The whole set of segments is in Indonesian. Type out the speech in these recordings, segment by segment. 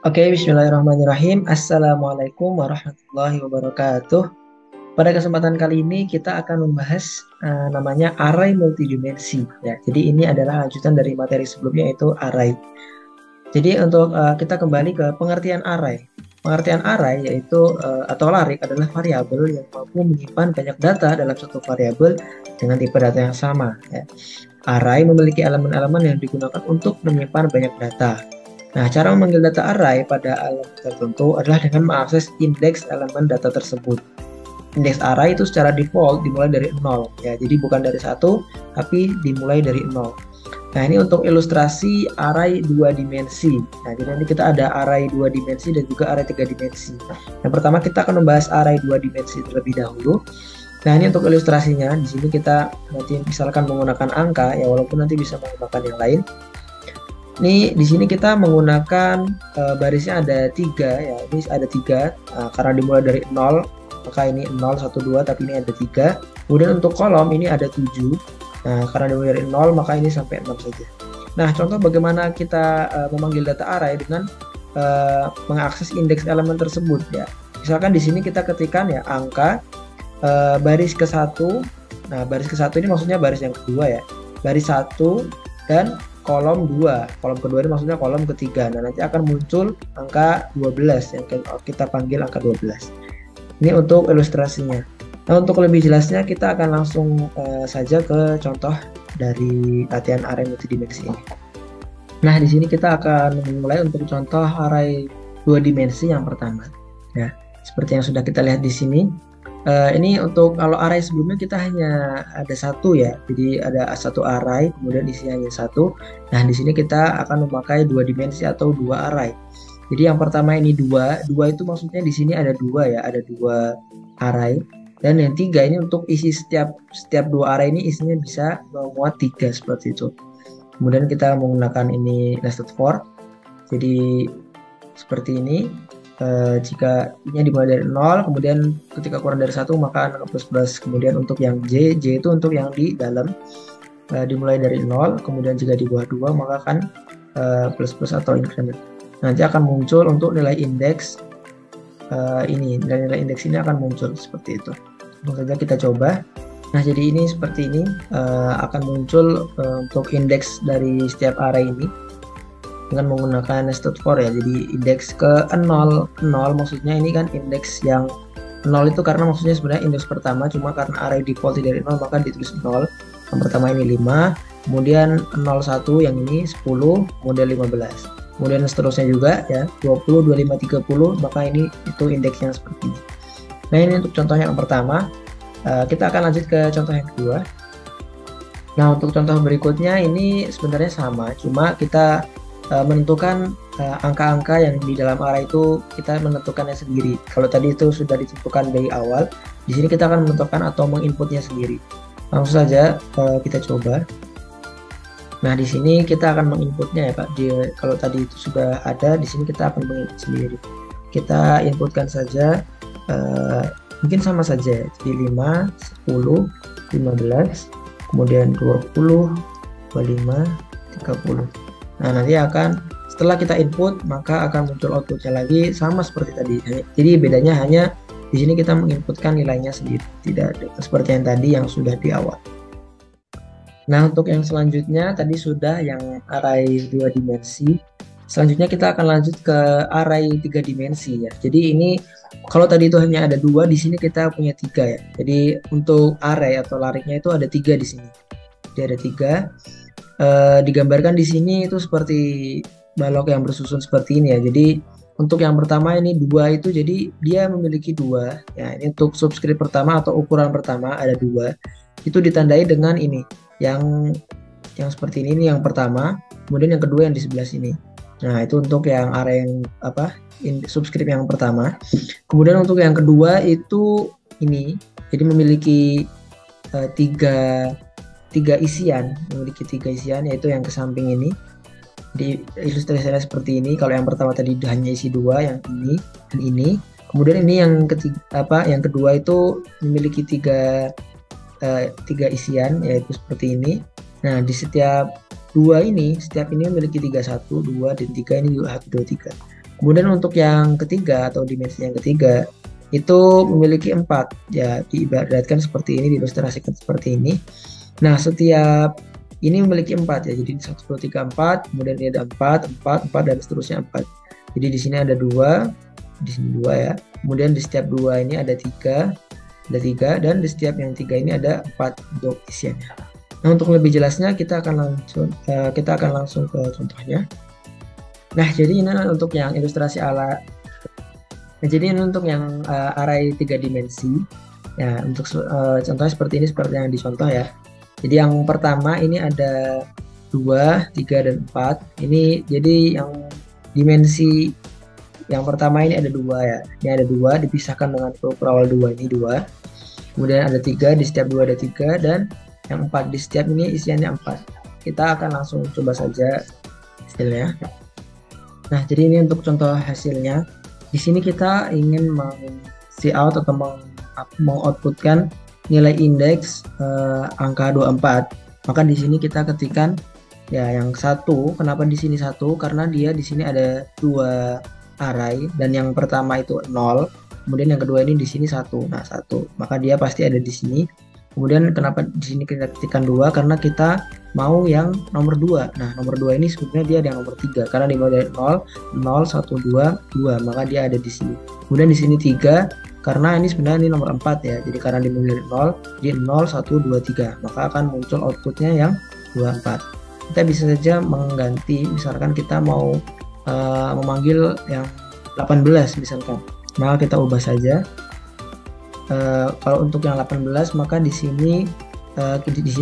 Oke, bismillahirrahmanirrahim. Assalamualaikum warahmatullahi wabarakatuh. Pada kesempatan kali ini kita akan membahas namanya array multidimensi. Ya, jadi ini adalah lanjutan dari materi sebelumnya yaitu array. Jadi untuk kita kembali ke pengertian array. Pengertian array yaitu atau larik adalah variabel yang mampu menyimpan banyak data dalam satu variabel dengan tipe data yang sama. Ya. Array memiliki elemen-elemen yang digunakan untuk menyimpan banyak data. Nah, cara memanggil data array pada elemen tertentu adalah dengan mengakses indeks elemen data tersebut. Indeks array itu secara default dimulai dari 0, ya. Jadi bukan dari 1, tapi dimulai dari 0. Nah, ini untuk ilustrasi array 2 dimensi. Nah, jadi nanti kita ada array 2 dimensi dan juga array 3 dimensi. Yang pertama kita akan membahas array 2 dimensi terlebih dahulu. Nah, ini untuk ilustrasinya. Di sini kita nanti misalkan menggunakan angka, ya walaupun nanti bisa menggunakan yang lain. Ini di sini kita menggunakan barisnya ada 3 ya. Ini ada 3 karena dimulai dari 0, maka ini 0 1 2 tapi ini ada 3. Kemudian untuk kolom ini ada 7. Nah, karena dimulai dari 0 maka ini sampai 6 saja. Nah, contoh bagaimana kita memanggil data array dengan mengakses indeks elemen tersebut ya. Misalkan di sini kita ketikkan ya angka baris ke-1. Nah, baris ke-1 ini maksudnya baris yang kedua ya. Baris 1 dan kolom 2. Kolom kedua ini maksudnya kolom ketiga. Nah, nanti akan muncul angka 12 yang kita panggil angka 12. Ini untuk ilustrasinya. Nah, untuk lebih jelasnya kita akan langsung saja ke contoh dari latihan array multidimensi ini. Nah, di sini kita akan memulai untuk contoh array 2 dimensi yang pertama. Ya, seperti yang sudah kita lihat di sini. Ini untuk kalau array sebelumnya kita hanya ada satu ya, jadi ada satu array kemudian isinya hanya satu. Nah, di sini kita akan memakai 2 dimensi atau 2 array. Jadi yang pertama ini 2 itu maksudnya di sini ada 2 ya, ada 2 array. Dan yang 3 ini untuk isi setiap 2 array ini isinya bisa memuat 3 seperti itu. Kemudian kita menggunakan ini nested for. Jadi seperti ini. Jika nya dimulai dari 0, kemudian ketika kurang dari 1 maka plus. Kemudian untuk yang J itu untuk yang di dalam, dimulai dari 0, kemudian jika di bawah 2 maka akan plus atau increment. Nanti akan muncul untuk nilai indeks ini, nilai indeks ini akan muncul seperti itu. Langsung saja kita coba. Nah, jadi ini seperti ini akan muncul untuk indeks dari setiap array ini dengan menggunakan nested for ya. Jadi indeks ke 0 maksudnya ini kan indeks yang 0 itu karena maksudnya sebenarnya indeks pertama, cuma karena array default dari 0 maka ditulis 0. Yang pertama ini 5, kemudian 01 yang ini 10, kemudian 15. Kemudian seterusnya juga ya 20, 25, 30, maka ini itu indeksnya seperti ini. Nah, ini untuk contoh yang pertama. Kita akan lanjut ke contoh yang kedua. Nah, untuk contoh berikutnya ini sebenarnya sama, cuma kita menentukan angka-angka yang di dalam array itu kita menentukannya sendiri. Kalau tadi itu sudah ditentukan dari awal, di sini kita akan menentukan atau menginputnya sendiri. Langsung saja kita coba. Nah, di sini kita akan menginputnya ya Pak. Kalau tadi itu sudah ada, di sini kita akan menginput sendiri. Kita inputkan saja, mungkin sama saja. Jadi 5, 10, 15, kemudian 20, 25, 30. Nah, nanti setelah kita input maka akan muncul outputnya lagi sama seperti tadi. Jadi bedanya hanya di sini kita menginputkan nilainya sendiri, tidak seperti yang tadi yang sudah di awal. Nah, untuk yang selanjutnya tadi sudah yang array 2 dimensi. Selanjutnya kita akan lanjut ke array 3 dimensi ya. Jadi ini kalau tadi itu hanya ada 2, di sini kita punya 3 ya. Jadi untuk array atau lariknya itu ada 3 di sini. Jadi ada 3. Digambarkan di sini itu seperti balok yang bersusun seperti ini ya. Jadi untuk yang pertama ini 2 itu jadi dia memiliki 2 ya. Ini untuk subscript pertama atau ukuran pertama ada 2. Itu ditandai dengan ini. Yang seperti ini yang pertama, kemudian yang kedua yang di sebelah sini. Nah, itu untuk yang array yang subscript yang pertama. Kemudian untuk yang kedua itu ini. Jadi memiliki tiga isian, yaitu yang ke samping ini. Di ilustrasinya seperti ini. Kalau yang pertama tadi hanya isi 2, yang ini dan ini. Kemudian ini yang ketiga yang kedua itu memiliki tiga isian, yaitu seperti ini. Nah, di setiap ini memiliki 3, 1, 2 dan 3 ini juga 1, 2, 3. Kemudian untuk yang ketiga atau dimensi yang ketiga itu memiliki 4 ya, diibaratkan seperti ini, diilustrasikan seperti ini. Nah, setiap ini memiliki 4 ya, jadi 1, 2, 3, 4, kemudian ini ada 4, 4, 4 dan seterusnya 4. Jadi di sini ada 2, di sini 2 ya. Kemudian di setiap 2 ini ada 3, dan di setiap yang 3 ini ada 4 untuk isiannya. Nah, untuk lebih jelasnya kita akan langsung ke contohnya. Nah, jadi ini untuk yang ilustrasi ala. Nah, jadi ini untuk yang array 3 dimensi. Ya, untuk contohnya seperti ini, seperti yang dicontoh ya. Jadi yang pertama ini ada 2, 3, dan 4. Ini jadi yang dimensi yang pertama ini ada 2 ya. Ini ada 2 dipisahkan dengan huruf awal 2 ini 2. Kemudian ada 3, di setiap 2 ada 3, dan yang 4 di setiap ini isiannya 4. Kita akan langsung coba saja hasilnya. Nah, jadi ini untuk contoh hasilnya. Di sini kita ingin meng-cout atau mengoutputkan nilai indeks angka 24. Maka di sini kita ketikkan ya yang 1. Kenapa di sini 1? Karena dia di sini ada 2 array, dan yang pertama itu 0. Kemudian yang kedua ini di sini 1. Nah, 1. Maka dia pasti ada di sini. Kemudian kenapa di sini kita ketikkan 2? Karena kita mau yang nomor 2. Nah, nomor 2 ini sebenarnya dia ada yang nomor 3 karena dimulai dari 0, 0, 1, 2, 2. Maka dia ada di sini. Kemudian di sini 3 karena ini sebenarnya ini nomor 4 ya. Jadi karena dimulai dari 0, jadi 0, 1, 2, 3. Maka akan muncul outputnya yang 24. Kita bisa saja mengganti, misalkan kita mau memanggil yang 18 misalkan. Maka kita ubah saja. Kalau untuk yang 18 maka di sini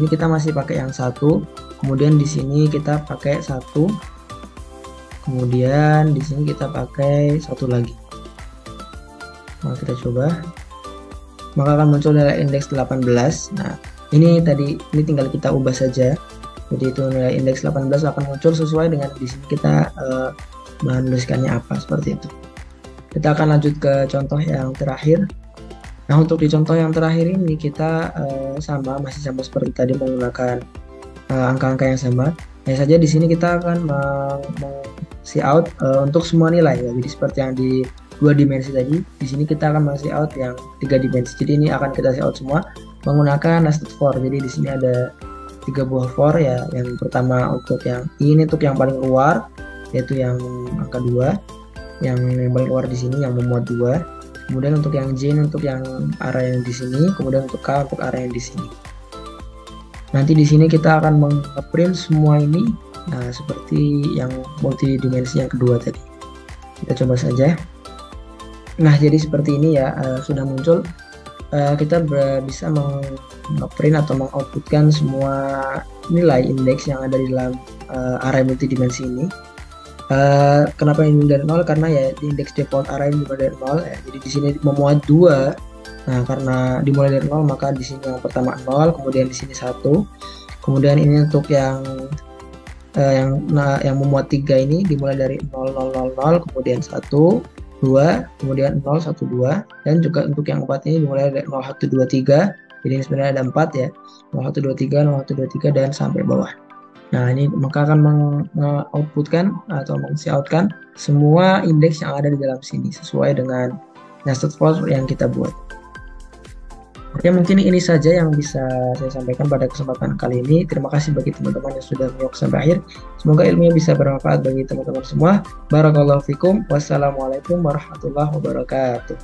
kita masih pakai yang 1, kemudian di sini kita pakai 1, kemudian di sini kita pakai 1 lagi. Nah, kita coba, maka akan muncul nilai indeks 18. Nah, ini tinggal kita ubah saja. Jadi itu nilai indeks 18 akan muncul sesuai dengan di sini kita menuliskannya apa, seperti itu. Kita akan lanjut ke contoh yang terakhir. Nah, untuk di contoh yang terakhir ini kita masih sama seperti tadi, menggunakan angka-angka yang sama. Hanya saja di sini kita akan meng-cout untuk semua nilai ya. Jadi seperti yang di 2 dimensi tadi, di sini kita akan meng-cout yang 3 dimensi. Jadi ini akan kita cout semua menggunakan nested for. Jadi di sini ada 3 buah for ya. Yang pertama untuk yang ini untuk yang paling luar, yaitu yang angka 2. Yang paling luar di sini yang memuat 2. Kemudian untuk yang J untuk yang arah yang di sini, kemudian untuk K untuk arah yang di sini. Nanti di sini kita akan meng-print semua ini, nah seperti yang multidimensi yang kedua tadi. Kita coba saja. Nah, jadi seperti ini ya, sudah muncul. Kita bisa meng-print atau mengoutputkan semua nilai indeks yang ada di dalam array multidimensi ini. Kenapa ini dari 0? Karena ya di indeks default array dimulai dari 0 ya. Jadi di sini memuat 2. Nah, karena dimulai dari 0 maka di sini yang pertama 0, kemudian di sini 1. Kemudian ini untuk yang memuat 3 ini dimulai dari 0, 0, 0, 0, kemudian 1, 2, kemudian 0, 1, 2, dan juga untuk yang 4 ini dimulai dari 0, 1, 2, 3. Jadi ini sebenarnya ada 4 ya. 0, 1, 2, 3, 0, 1, 2, 3 dan sampai bawah. Nah, ini maka akan meng-outputkan atau meng-coutkan semua indeks yang ada di dalam sini sesuai dengan nested for yang kita buat. Oke, mungkin ini saja yang bisa saya sampaikan pada kesempatan kali ini. Terima kasih bagi teman-teman yang sudah menyimak sampai akhir. Semoga ilmunya bisa bermanfaat bagi teman-teman semua. Barakallahu fikum. Wassalamualaikum warahmatullahi wabarakatuh.